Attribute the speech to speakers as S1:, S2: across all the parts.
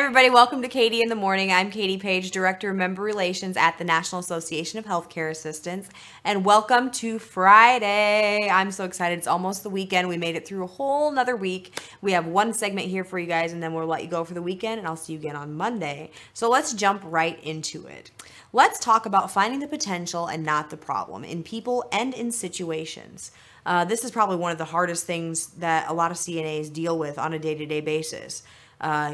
S1: everybody. Welcome to Katie in the Morning. I'm Katie Page, Director of Member Relations at the National Association of Healthcare Assistants. And welcome to Friday. I'm so excited. It's almost the weekend. We made it through a whole nother week. We have one segment here for you guys, and then we'll let you go for the weekend, and I'll see you again on Monday. So let's jump right into it. Let's talk about finding the potential and not the problem in people and in situations. This is probably one of the hardest things that a lot of CNAs deal with on a day-to-day basis.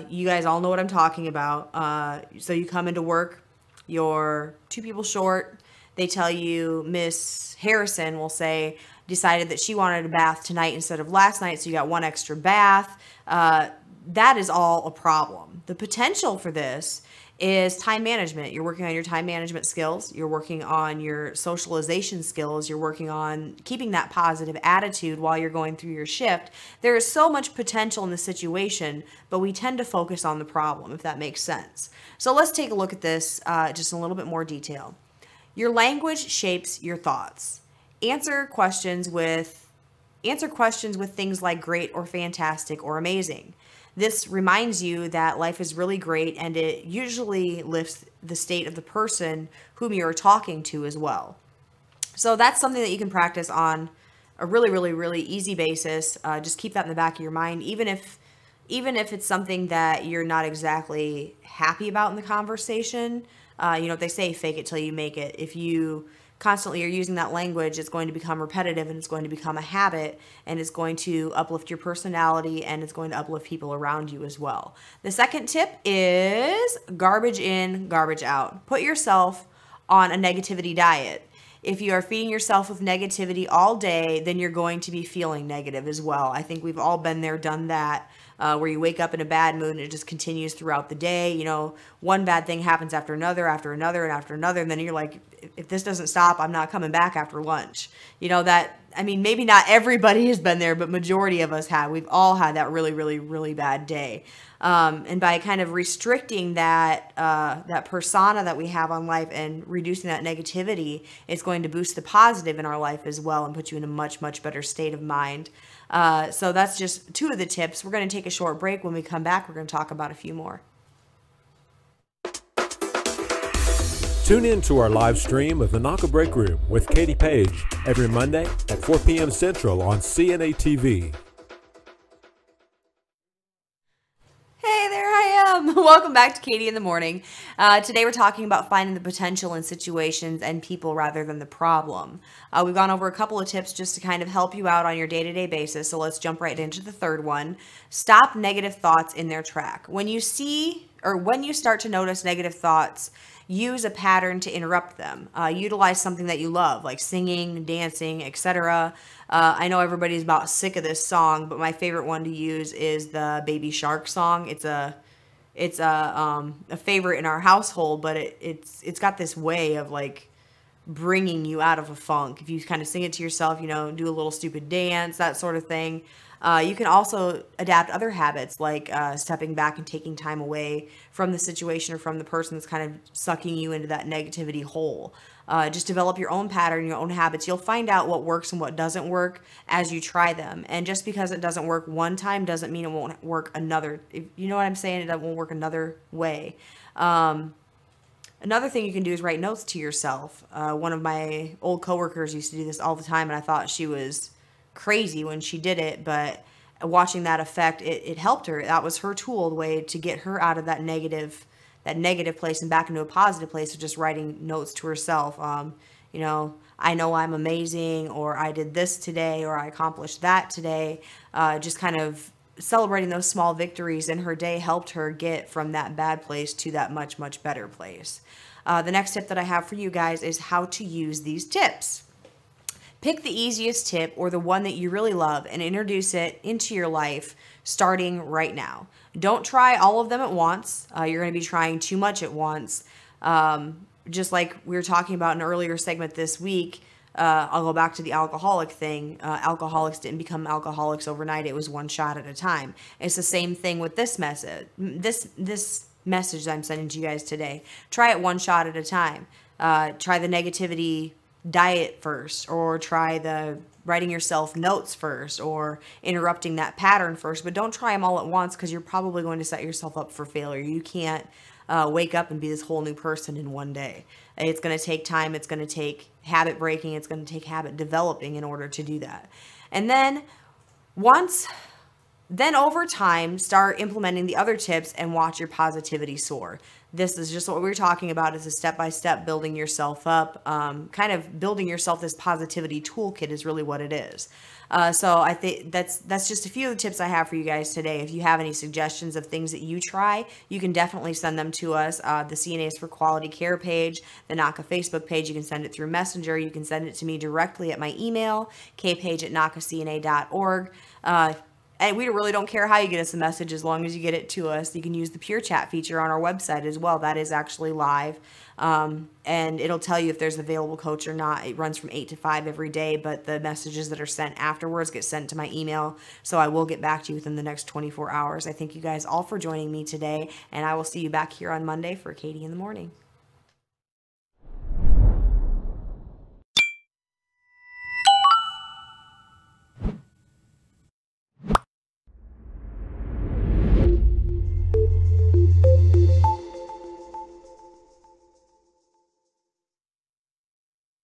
S1: You guys all know what I'm talking about. So you come into work, you're 2 people short. They tell you Miss Harrison will say, decided that she wanted a bath tonight instead of last night, so you got 1 extra bath. That is all a problem. The potential for this is time management. You're working on your time management skills. You're working on your socialization skills. You're working on keeping that positive attitude while you're going through your shift. There is so much potential in the situation, but we tend to focus on the problem, if that makes sense. So let's take a look at this just in a little bit more detail. Your language shapes your thoughts. Answer questions with things like great or fantastic or amazing. This reminds you that life is really great, and it usually lifts the state of the person whom you're talking to as well. So that's something that you can practice on a really, really, really easy basis. Just keep that in the back of your mind, even if it's something that you're not exactly happy about in the conversation. They say fake it till you make it. If you constantly are using that language, it's going to become repetitive, and it's going to become a habit, and it's going to uplift your personality, and it's going to uplift people around you as well. The second tip is garbage in, garbage out. Put yourself on a negativity diet. If you are feeding yourself with negativity all day, then you're going to be feeling negative as well. I think we've all been there, done that, where you wake up in a bad mood and it just continues throughout the day. You know, one bad thing happens after another, and after another, and then you're like, if this doesn't stop, I'm not coming back after lunch. You know, maybe not everybody has been there, but majority of us have. We've all had that really, really, really bad day. And by kind of restricting that persona that we have on life and reducing that negativity, it's going to boost the positive in our life as well and put you in a much, much better state of mind. So that's just 2 of the tips. We're going to take a short break. When we come back, we're going to talk about a few more.
S2: Tune in to our live stream of the Knock Break Room with Katie Page every Monday at 4 p.m. Central on CNA TV.
S1: Hey, there I am. Welcome back to Katie in the Morning. Today we're talking about finding the potential in situations and people rather than the problem. We've gone over a couple of tips just to kind of help you out on your day-to-day basis. So let's jump right into the third one. Stop negative thoughts in their track. When you start to notice negative thoughts, use a pattern to interrupt them. Utilize something that you love, like singing, dancing, etc. I know everybody's about sick of this song, but my favorite one to use is the Baby Shark song. It's a favorite in our household, but it's got this way of like bringing you out of a funk. If you kind of sing it to yourself, do a little stupid dance, that sort of thing. You can also adapt other habits like stepping back and taking time away from the situation or from the person that's kind of sucking you into that negativity hole. Just develop your own pattern, your own habits. You'll find out what works and what doesn't work as you try them. And just because it doesn't work one time doesn't mean it won't work another. You know what I'm saying? It won't work another way. Another thing you can do is write notes to yourself. One of my old coworkers used to do this all the time, and I thought she was crazy when she did it, but watching that effect, it helped her. That was her tool, the way to get her out of that negative place and back into a positive place of just writing notes to herself. I know I'm amazing, or I did this today, or I accomplished that today. Just kind of celebrating those small victories in her day helped her get from that bad place to that much, much better place. The next tip that I have for you guys is how to use these tips. Pick the easiest tip or the one that you really love and introduce it into your life starting right now. Don't try all of them at once. You're going to be trying too much at once. Just like we were talking about in an earlier segment this week, I'll go back to the alcoholic thing. Alcoholics didn't become alcoholics overnight. It was one shot at a time. It's the same thing with this message. This message that I'm sending to you guys today. Try it one shot at a time. Try the negativity diet first, or try the writing yourself notes first or interrupting that pattern first, but don't try them all at once because you're probably going to set yourself up for failure. You can't wake up and be this whole new person in one day. It's going to take time. It's going to take habit breaking. It's going to take habit developing in order to do that. And then over time, start implementing the other tips and watch your positivity soar. This is just what we were talking about, is a step-by-step building yourself up, kind of building yourself this positivity toolkit is really what it is. So I think that's just a few of the tips I have for you guys today. If you have any suggestions of things that you try, you can definitely send them to us. The CNAs for Quality Care page, the NACA Facebook page, you can send it through Messenger. You can send it to me directly at my email, kpage@nacacna.org. And we really don't care how you get us a message as long as you get it to us. You can use the Pure Chat feature on our website as well. That is actually live. And it'll tell you if there's an available coach or not. It runs from 8 to 5 every day, but the messages that are sent afterwards get sent to my email. So I will get back to you within the next 24 hours. I thank you guys all for joining me today, and I will see you back here on Monday for Katie in the Morning.